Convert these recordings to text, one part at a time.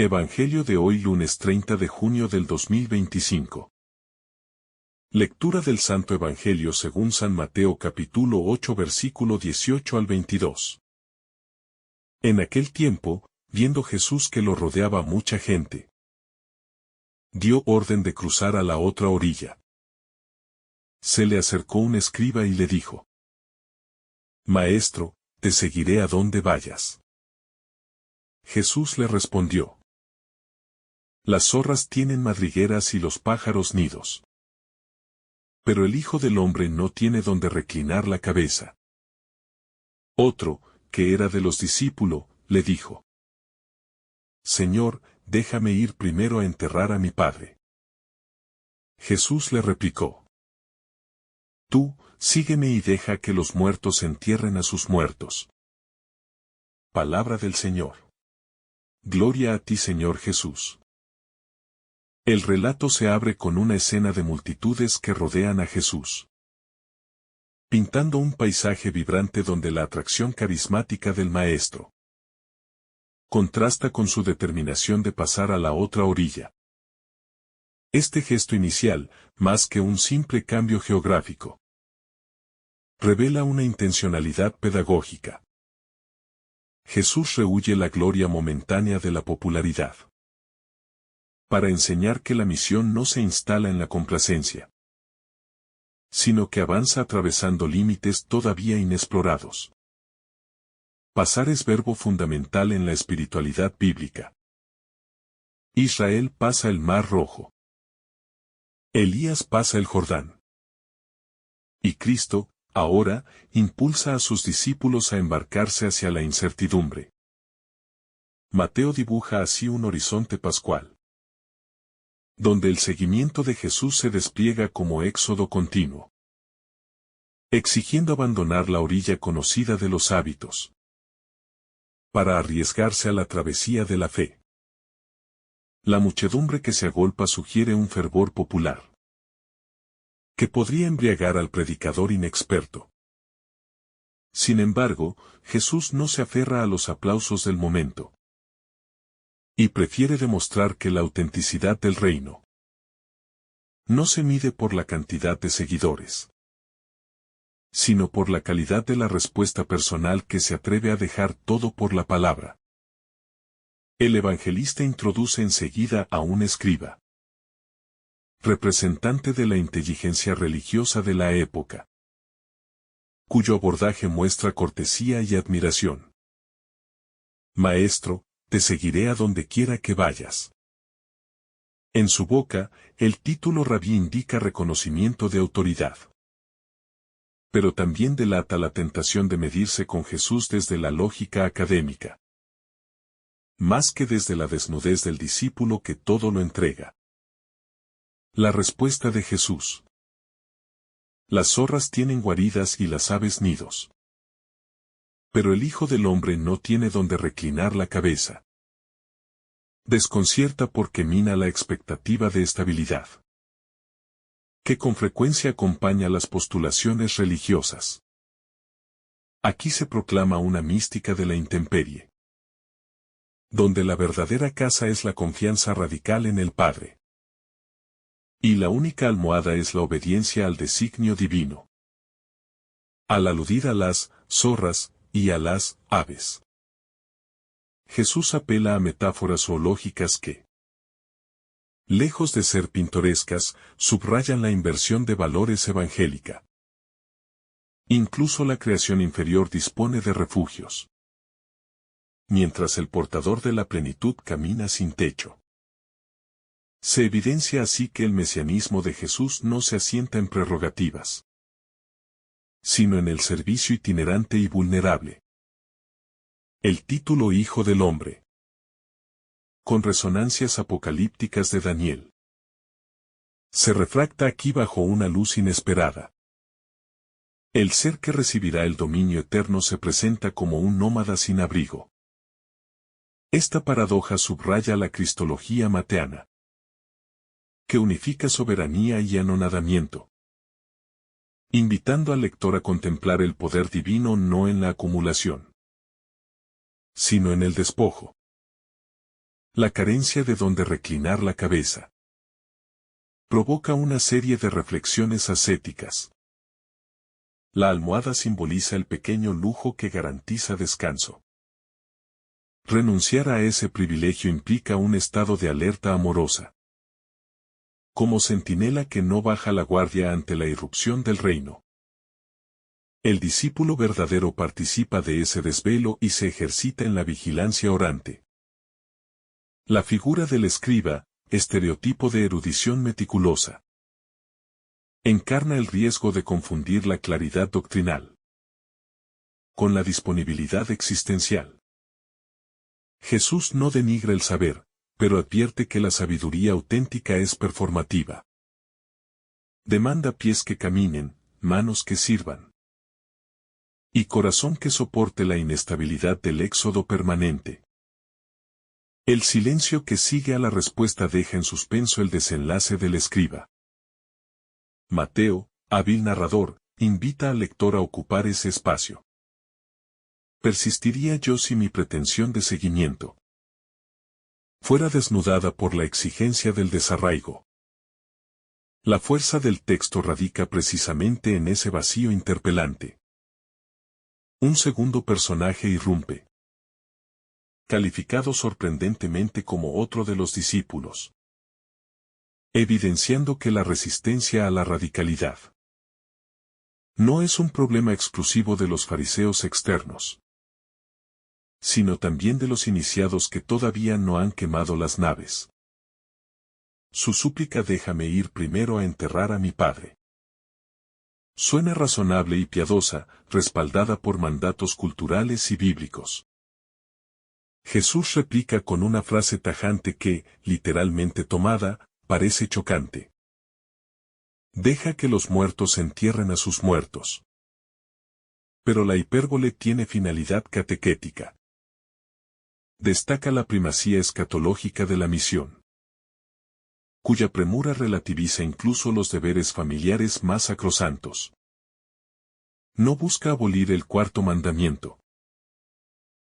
Evangelio de hoy lunes 30 de junio del 2025. Lectura del Santo Evangelio según San Mateo capítulo 8 versículo 18 al 22. En aquel tiempo, viendo Jesús que lo rodeaba mucha gente, dio orden de cruzar a la otra orilla. Se le acercó un escriba y le dijo: Maestro, te seguiré a donde vayas. Jesús le respondió: Las zorras tienen madrigueras y los pájaros nidos. Pero el Hijo del Hombre no tiene donde reclinar la cabeza. Otro, que era de los discípulos, le dijo: Señor, déjame ir primero a enterrar a mi padre. Jesús le replicó: Tú, sígueme y deja que los muertos entierren a sus muertos. Palabra del Señor. Gloria a ti, Señor Jesús. El relato se abre con una escena de multitudes que rodean a Jesús, pintando un paisaje vibrante donde la atracción carismática del Maestro contrasta con su determinación de pasar a la otra orilla. Este gesto inicial, más que un simple cambio geográfico, revela una intencionalidad pedagógica. Jesús rehúye la gloria momentánea de la popularidad, para enseñar que la misión no se instala en la complacencia, sino que avanza atravesando límites todavía inexplorados. Pasar es verbo fundamental en la espiritualidad bíblica. Israel pasa el Mar Rojo. Elías pasa el Jordán. Y Cristo, ahora, impulsa a sus discípulos a embarcarse hacia la incertidumbre. Mateo dibuja así un horizonte pascual, donde el seguimiento de Jesús se despliega como éxodo continuo, exigiendo abandonar la orilla conocida de los hábitos, para arriesgarse a la travesía de la fe. La muchedumbre que se agolpa sugiere un fervor popular, que podría embriagar al predicador inexperto. Sin embargo, Jesús no se aferra a los aplausos del momento, y prefiere demostrar que la autenticidad del reino no se mide por la cantidad de seguidores, sino por la calidad de la respuesta personal que se atreve a dejar todo por la palabra. El evangelista introduce enseguida a un escriba, representante de la inteligencia religiosa de la época, cuyo abordaje muestra cortesía y admiración. Maestro, te seguiré a donde quiera que vayas. En su boca, el título rabí indica reconocimiento de autoridad, pero también delata la tentación de medirse con Jesús desde la lógica académica, más que desde la desnudez del discípulo que todo lo entrega. La respuesta de Jesús: Las zorras tienen guaridas y las aves nidos, pero el Hijo del Hombre no tiene donde reclinar la cabeza. Desconcierta porque mina la expectativa de estabilidad, que con frecuencia acompaña las postulaciones religiosas. Aquí se proclama una mística de la intemperie, donde la verdadera casa es la confianza radical en el Padre, y la única almohada es la obediencia al designio divino. Al aludir a las zorras y a las aves, Jesús apela a metáforas zoológicas que, lejos de ser pintorescas, subrayan la inversión de valores evangélica. Incluso la creación inferior dispone de refugios, mientras el portador de la plenitud camina sin techo. Se evidencia así que el mesianismo de Jesús no se asienta en prerrogativas, sino en el servicio itinerante y vulnerable. El título Hijo del Hombre, con resonancias apocalípticas de Daniel, se refracta aquí bajo una luz inesperada. El ser que recibirá el dominio eterno se presenta como un nómada sin abrigo. Esta paradoja subraya la cristología mateana, que unifica soberanía y anonadamiento, invitando al lector a contemplar el poder divino no en la acumulación, sino en el despojo. La carencia de donde reclinar la cabeza provoca una serie de reflexiones ascéticas. La almohada simboliza el pequeño lujo que garantiza descanso. Renunciar a ese privilegio implica un estado de alerta amorosa. Como centinela que no baja la guardia ante la irrupción del reino. El discípulo verdadero participa de ese desvelo y se ejercita en la vigilancia orante. La figura del escriba, estereotipo de erudición meticulosa, encarna el riesgo de confundir la claridad doctrinal con la disponibilidad existencial. Jesús no denigra el saber, pero advierte que la sabiduría auténtica es performativa. Demanda pies que caminen, manos que sirvan, y corazón que soporte la inestabilidad del éxodo permanente. El silencio que sigue a la respuesta deja en suspenso el desenlace del escriba. Mateo, hábil narrador, invita al lector a ocupar ese espacio. Persistiría yo si mi pretensión de seguimiento fuera desnudada por la exigencia del desarraigo. La fuerza del texto radica precisamente en ese vacío interpelante. Un segundo personaje irrumpe, calificado sorprendentemente como otro de los discípulos, evidenciando que la resistencia a la radicalidad no es un problema exclusivo de los fariseos externos, sino también de los iniciados que todavía no han quemado las naves. Su súplica déjame ir primero a enterrar a mi padre. Suena razonable y piadosa, respaldada por mandatos culturales y bíblicos. Jesús replica con una frase tajante que, literalmente tomada, parece chocante. Deja que los muertos entierren a sus muertos. Pero la hipérbole tiene finalidad catequética. Destaca la primacía escatológica de la misión, cuya premura relativiza incluso los deberes familiares más sacrosantos. No busca abolir el cuarto mandamiento,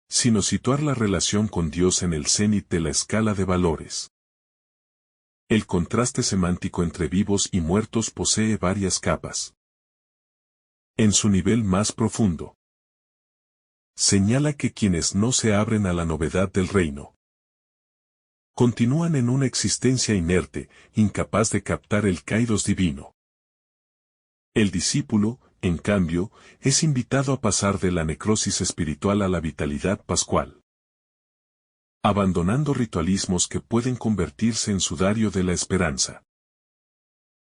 sino situar la relación con Dios en el cenit de la escala de valores. El contraste semántico entre vivos y muertos posee varias capas. En su nivel más profundo, señala que quienes no se abren a la novedad del reino continúan en una existencia inerte, incapaz de captar el kairos divino. El discípulo, en cambio, es invitado a pasar de la necrosis espiritual a la vitalidad pascual, abandonando ritualismos que pueden convertirse en sudario de la esperanza.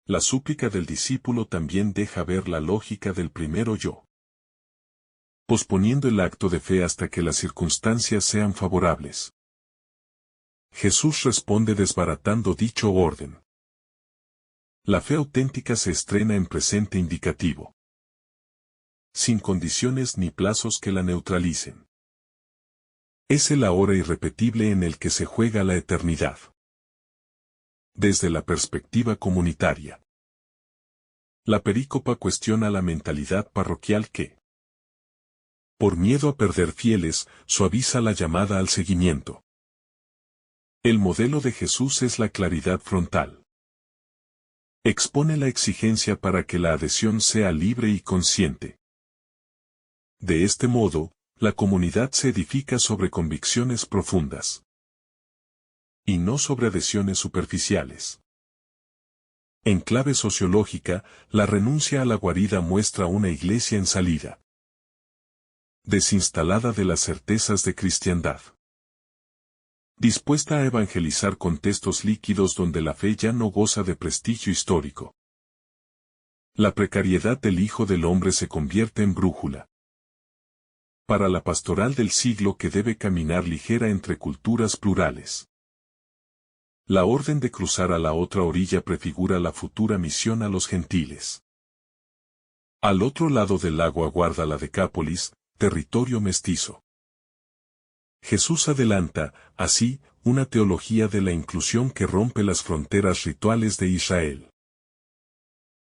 La súplica del discípulo también deja ver la lógica del primero yo, posponiendo el acto de fe hasta que las circunstancias sean favorables. Jesús responde desbaratando dicho orden. La fe auténtica se estrena en presente indicativo, sin condiciones ni plazos que la neutralicen. Es el ahora irrepetible en el que se juega la eternidad. Desde la perspectiva comunitaria, la perícopa cuestiona la mentalidad parroquial que, por miedo a perder fieles, suaviza la llamada al seguimiento. El modelo de Jesús es la claridad frontal. Expone la exigencia para que la adhesión sea libre y consciente. De este modo, la comunidad se edifica sobre convicciones profundas, y no sobre adhesiones superficiales. En clave sociológica, la renuncia a la guarida muestra una iglesia en salida, desinstalada de las certezas de cristiandad, dispuesta a evangelizar contextos líquidos donde la fe ya no goza de prestigio histórico. La precariedad del Hijo del Hombre se convierte en brújula para la pastoral del siglo que debe caminar ligera entre culturas plurales. La orden de cruzar a la otra orilla prefigura la futura misión a los gentiles. Al otro lado del lago aguarda la Decápolis, territorio mestizo. Jesús adelanta, así, una teología de la inclusión que rompe las fronteras rituales de Israel,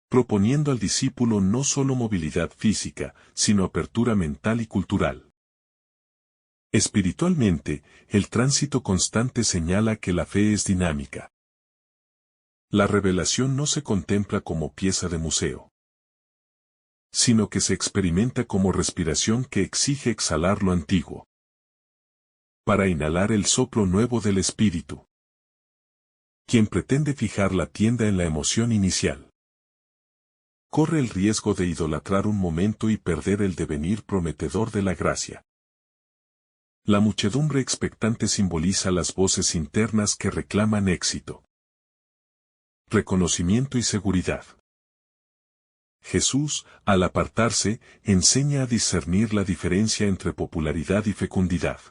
proponiendo al discípulo no solo movilidad física, sino apertura mental y cultural. Espiritualmente, el tránsito constante señala que la fe es dinámica. La revelación no se contempla como pieza de museo, sino que se experimenta como respiración que exige exhalar lo antiguo, para inhalar el soplo nuevo del espíritu. Quien pretende fijar la tienda en la emoción inicial, corre el riesgo de idolatrar un momento y perder el devenir prometedor de la gracia. La muchedumbre expectante simboliza las voces internas que reclaman éxito, reconocimiento y seguridad. Jesús, al apartarse, enseña a discernir la diferencia entre popularidad y fecundidad.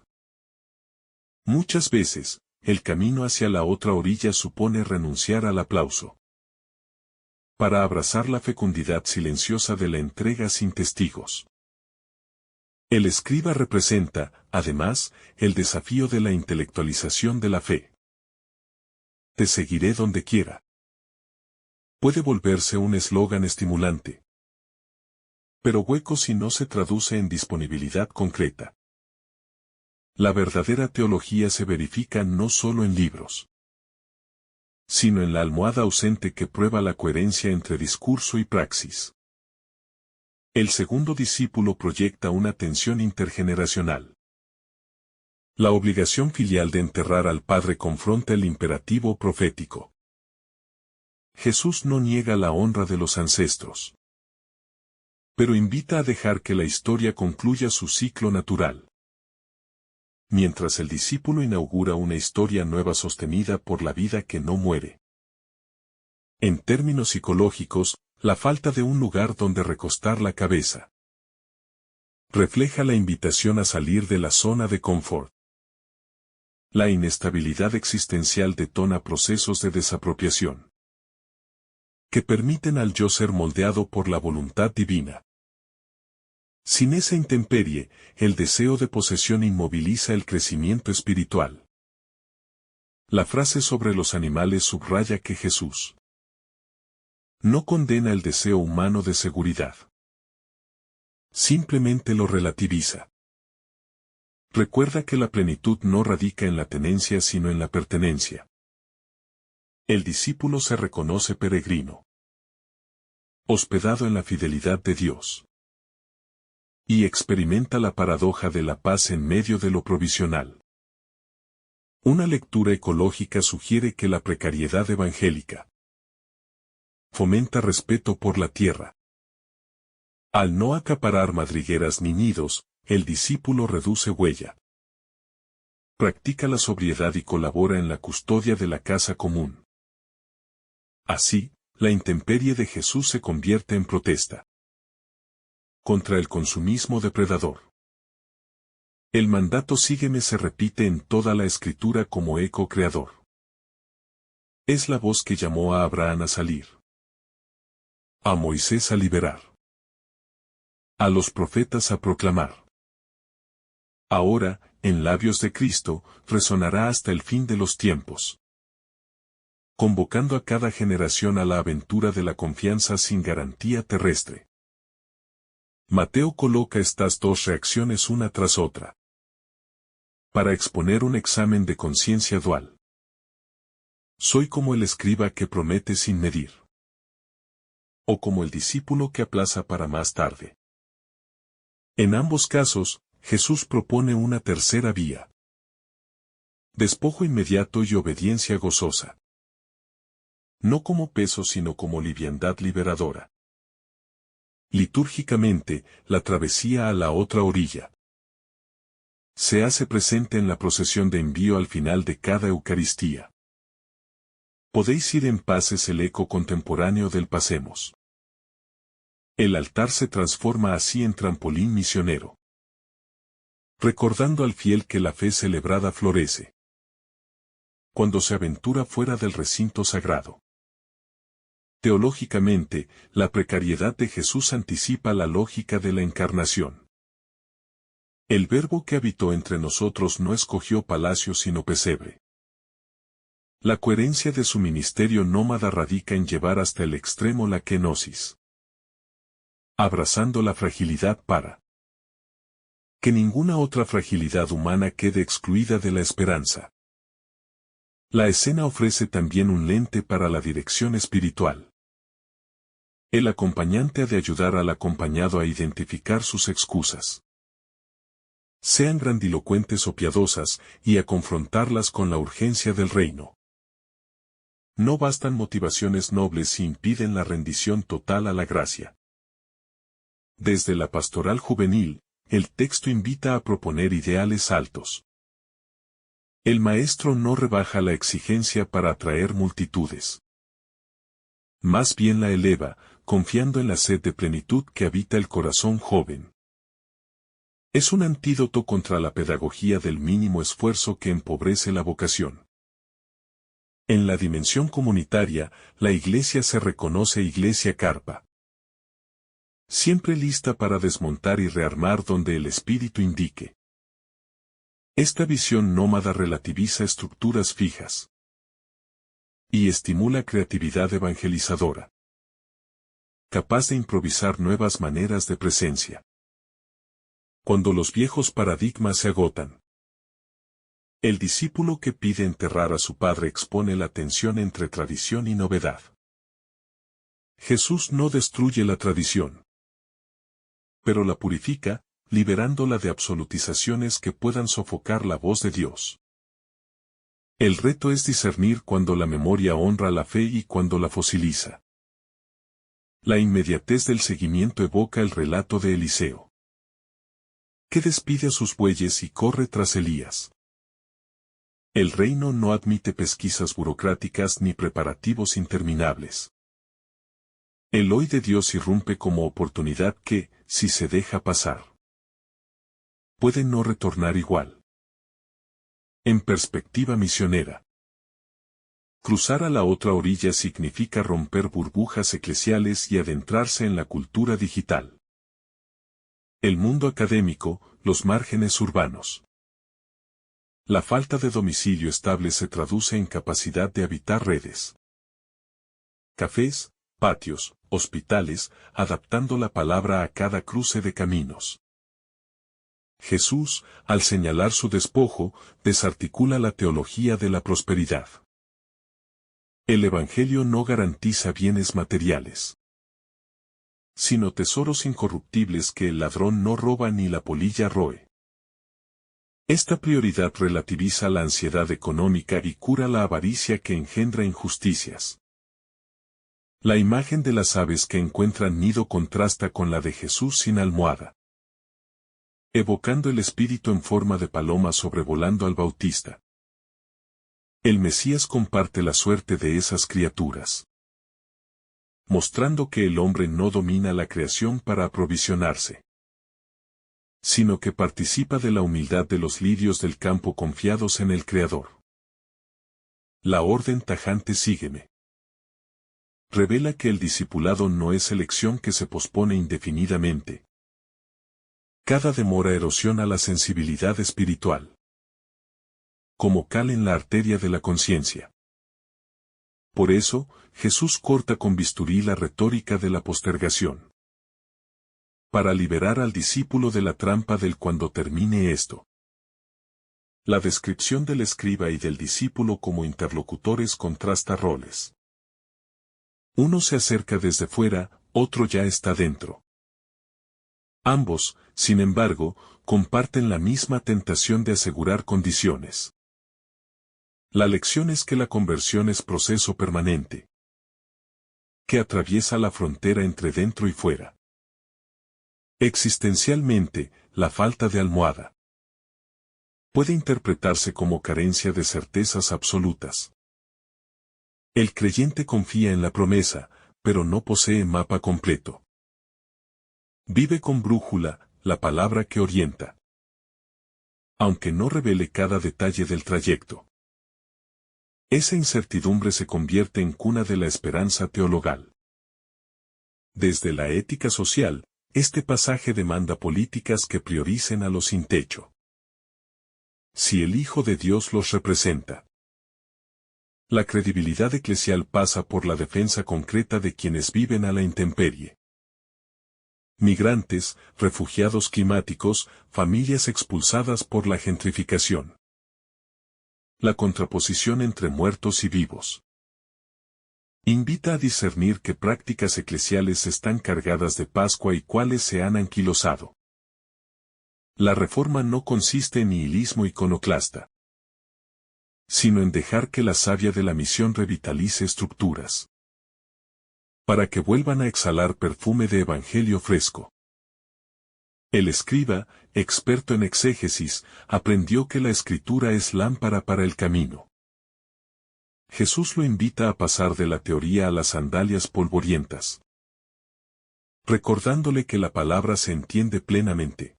Muchas veces, el camino hacia la otra orilla supone renunciar al aplauso, para abrazar la fecundidad silenciosa de la entrega sin testigos. El escriba representa, además, el desafío de la intelectualización de la fe. Te seguiré donde quiera. Puede volverse un eslogan estimulante, pero hueco si no se traduce en disponibilidad concreta. La verdadera teología se verifica no solo en libros, sino en la almohada ausente que prueba la coherencia entre discurso y praxis. El segundo discípulo proyecta una tensión intergeneracional. La obligación filial de enterrar al Padre confronta el imperativo profético. Jesús no niega la honra de los ancestros, pero invita a dejar que la historia concluya su ciclo natural, mientras el discípulo inaugura una historia nueva sostenida por la vida que no muere. En términos psicológicos, la falta de un lugar donde recostar la cabeza refleja la invitación a salir de la zona de confort. La inestabilidad existencial detona procesos de desapropiación que permiten al yo ser moldeado por la voluntad divina. Sin esa intemperie, el deseo de posesión inmoviliza el crecimiento espiritual. La frase sobre los animales subraya que Jesús no condena el deseo humano de seguridad. Simplemente lo relativiza. Recuerda que la plenitud no radica en la tenencia sino en la pertenencia. El discípulo se reconoce peregrino, hospedado en la fidelidad de Dios, y experimenta la paradoja de la paz en medio de lo provisional. Una lectura ecológica sugiere que la precariedad evangélica fomenta respeto por la tierra. Al no acaparar madrigueras ni nidos, el discípulo reduce huella. Practica la sobriedad y colabora en la custodia de la casa común. Así, la intemperie de Jesús se convierte en protesta contra el consumismo depredador. El mandato sígueme se repite en toda la escritura como eco creador. Es la voz que llamó a Abraham a salir, a Moisés a liberar, a los profetas a proclamar. Ahora, en labios de Cristo, resonará hasta el fin de los tiempos, convocando a cada generación a la aventura de la confianza sin garantía terrestre. Mateo coloca estas dos reacciones una tras otra, para exponer un examen de conciencia dual. Soy como el escriba que promete sin medir, o como el discípulo que aplaza para más tarde. En ambos casos, Jesús propone una tercera vía: despojo inmediato y obediencia gozosa. No como peso sino como liviandad liberadora. Litúrgicamente, la travesía a la otra orilla se hace presente en la procesión de envío al final de cada Eucaristía. Podéis ir en paz es el eco contemporáneo del pasemos. El altar se transforma así en trampolín misionero, recordando al fiel que la fe celebrada florece cuando se aventura fuera del recinto sagrado. Teológicamente, la precariedad de Jesús anticipa la lógica de la encarnación. El Verbo que habitó entre nosotros no escogió palacio sino pesebre. La coherencia de su ministerio nómada radica en llevar hasta el extremo la kenosis, abrazando la fragilidad para Que ninguna otra fragilidad humana quede excluida de la esperanza. La escena ofrece también un lente para la dirección espiritual. El acompañante ha de ayudar al acompañado a identificar sus excusas. Sean grandilocuentes o piadosas, y a confrontarlas con la urgencia del reino. No bastan motivaciones nobles si impiden la rendición total a la gracia. Desde la pastoral juvenil, el texto invita a proponer ideales altos. El maestro no rebaja la exigencia para atraer multitudes. Más bien la eleva, confiando en la sed de plenitud que habita el corazón joven. Es un antídoto contra la pedagogía del mínimo esfuerzo que empobrece la vocación. En la dimensión comunitaria, la Iglesia se reconoce Iglesia carpa. Siempre lista para desmontar y rearmar donde el Espíritu indique. Esta visión nómada relativiza estructuras fijas y estimula creatividad evangelizadora, capaz de improvisar nuevas maneras de presencia. Cuando los viejos paradigmas se agotan, el discípulo que pide enterrar a su padre expone la tensión entre tradición y novedad. Jesús no destruye la tradición, pero la purifica, liberándola de absolutizaciones que puedan sofocar la voz de Dios. El reto es discernir cuando la memoria honra la fe y cuando la fosiliza. La inmediatez del seguimiento evoca el relato de Eliseo, que despide a sus bueyes y corre tras Elías. El reino no admite pesquisas burocráticas ni preparativos interminables. El hoy de Dios irrumpe como oportunidad que, si se deja pasar, puede no retornar igual. En perspectiva misionera. Cruzar a la otra orilla significa romper burbujas eclesiales y adentrarse en la cultura digital. El mundo académico, los márgenes urbanos. La falta de domicilio estable se traduce en capacidad de habitar redes. Cafés, patios, hospitales, adaptando la palabra a cada cruce de caminos. Jesús, al señalar su despojo, desarticula la teología de la prosperidad. El Evangelio no garantiza bienes materiales, sino tesoros incorruptibles que el ladrón no roba ni la polilla roe. Esta prioridad relativiza la ansiedad económica y cura la avaricia que engendra injusticias. La imagen de las aves que encuentran nido contrasta con la de Jesús sin almohada, evocando el espíritu en forma de paloma sobrevolando al Bautista. El Mesías comparte la suerte de esas criaturas, mostrando que el hombre no domina la creación para aprovisionarse, sino que participa de la humildad de los lirios del campo confiados en el Creador. La orden tajante sígueme revela que el discipulado no es elección que se pospone indefinidamente. Cada demora erosiona la sensibilidad espiritual, como cal en la arteria de la conciencia. Por eso, Jesús corta con bisturí la retórica de la postergación, para liberar al discípulo de la trampa del cuando termine esto. La descripción del escriba y del discípulo como interlocutores contrasta roles. Uno se acerca desde fuera, otro ya está dentro. Ambos, sin embargo, comparten la misma tentación de asegurar condiciones. La lección es que la conversión es proceso permanente, que atraviesa la frontera entre dentro y fuera. Existencialmente, la falta de almohada puede interpretarse como carencia de certezas absolutas. El creyente confía en la promesa, pero no posee mapa completo. Vive con brújula, la palabra que orienta, aunque no revele cada detalle del trayecto. Esa incertidumbre se convierte en cuna de la esperanza teologal. Desde la ética social, este pasaje demanda políticas que prioricen a los sin techo. Si el Hijo de Dios los representa, la credibilidad eclesial pasa por la defensa concreta de quienes viven a la intemperie. Migrantes, refugiados climáticos, familias expulsadas por la gentrificación. La contraposición entre muertos y vivos. Invita a discernir qué prácticas eclesiales están cargadas de Pascua y cuáles se han anquilosado. La reforma no consiste en nihilismo iconoclasta, sino en dejar que la savia de la misión revitalice estructuras, para que vuelvan a exhalar perfume de evangelio fresco. El escriba, experto en exégesis, aprendió que la escritura es lámpara para el camino. Jesús lo invita a pasar de la teoría a las sandalias polvorientas, recordándole que la palabra se entiende plenamente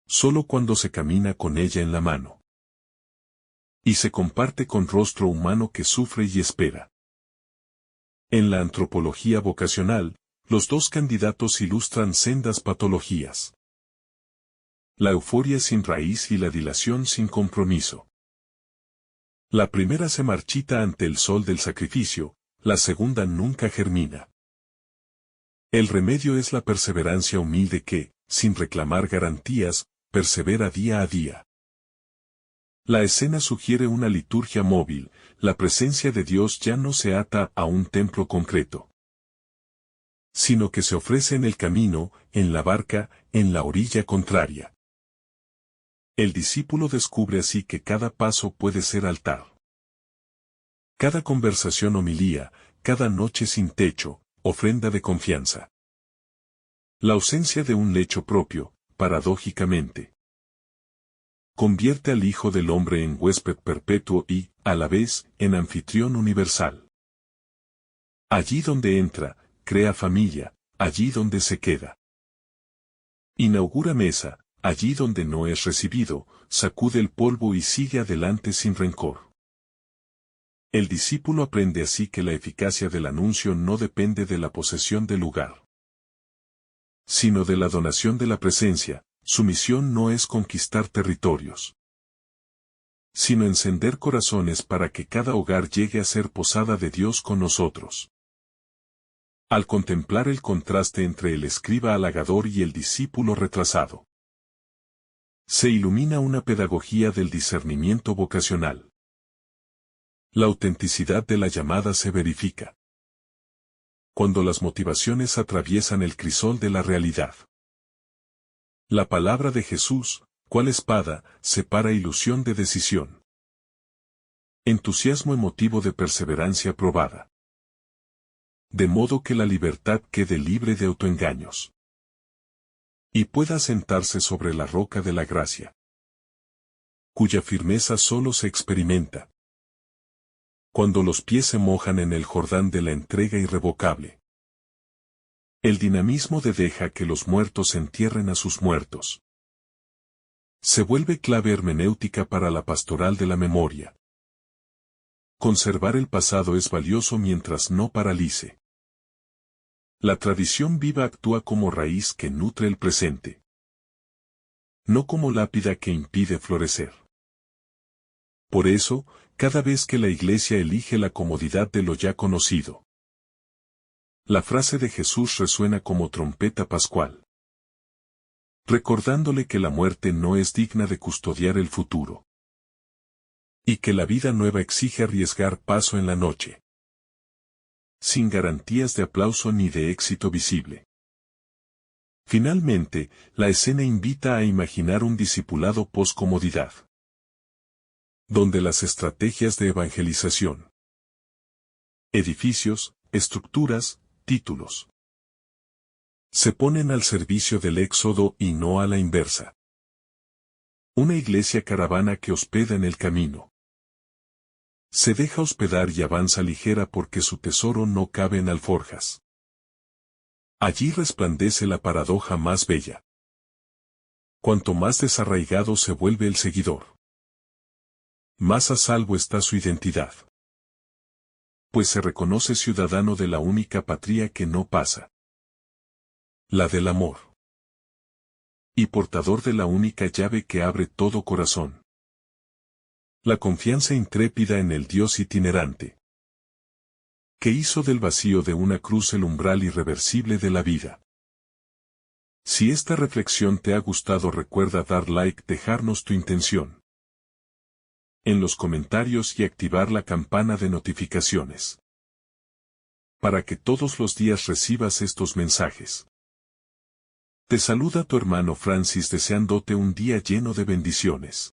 solo cuando se camina con ella en la mano y se comparte con rostro humano que sufre y espera. En la antropología vocacional, los dos candidatos ilustran sendas patologías: la euforia sin raíz y la dilación sin compromiso. La primera se marchita ante el sol del sacrificio, la segunda nunca germina. El remedio es la perseverancia humilde que, sin reclamar garantías, persevera día a día. La escena sugiere una liturgia móvil, la presencia de Dios ya no se ata a un templo concreto, sino que se ofrece en el camino, en la barca, en la orilla contraria. El discípulo descubre así que cada paso puede ser altar. Cada conversación homilía, cada noche sin techo, ofrenda de confianza. La ausencia de un lecho propio, paradójicamente, convierte al Hijo del Hombre en huésped perpetuo y, a la vez, en anfitrión universal. Allí donde entra, crea familia, allí donde se queda. Inaugura mesa, allí donde no es recibido, sacude el polvo y sigue adelante sin rencor. El discípulo aprende así que la eficacia del anuncio no depende de la posesión del lugar, sino de la donación de la presencia. Su misión no es conquistar territorios, sino encender corazones para que cada hogar llegue a ser posada de Dios con nosotros. Al contemplar el contraste entre el escriba halagador y el discípulo retrasado, se ilumina una pedagogía del discernimiento vocacional. La autenticidad de la llamada se verifica cuando las motivaciones atraviesan el crisol de la realidad. La palabra de Jesús, cual espada, separa ilusión de decisión. Entusiasmo emotivo de perseverancia probada. De modo que la libertad quede libre de autoengaños y pueda sentarse sobre la roca de la gracia, cuya firmeza solo se experimenta cuando los pies se mojan en el Jordán de la entrega irrevocable. El dinamismo de deja que los muertos entierren a sus muertos se vuelve clave hermenéutica para la pastoral de la memoria. Conservar el pasado es valioso mientras no paralice. La tradición viva actúa como raíz que nutre el presente, no como lápida que impide florecer. Por eso, cada vez que la Iglesia elige la comodidad de lo ya conocido, la frase de Jesús resuena como trompeta pascual, recordándole que la muerte no es digna de custodiar el futuro, y que la vida nueva exige arriesgar paso en la noche, sin garantías de aplauso ni de éxito visible. Finalmente, la escena invita a imaginar un discipulado post-comodidad, donde las estrategias de evangelización, edificios, estructuras, títulos, se ponen al servicio del éxodo y no a la inversa. Una iglesia caravana que hospeda en el camino. Se deja hospedar y avanza ligera porque su tesoro no cabe en alforjas. Allí resplandece la paradoja más bella. Cuanto más desarraigado se vuelve el seguidor, más a salvo está su identidad, pues se reconoce ciudadano de la única patria que no pasa, la del amor, y portador de la única llave que abre todo corazón, la confianza intrépida en el Dios itinerante, que hizo del vacío de una cruz el umbral irreversible de la vida. Si esta reflexión te ha gustado, recuerda dar like, dejarnos tu intención en los comentarios y activar la campana de notificaciones para que todos los días recibas estos mensajes. Te saluda tu hermano Francis deseándote un día lleno de bendiciones.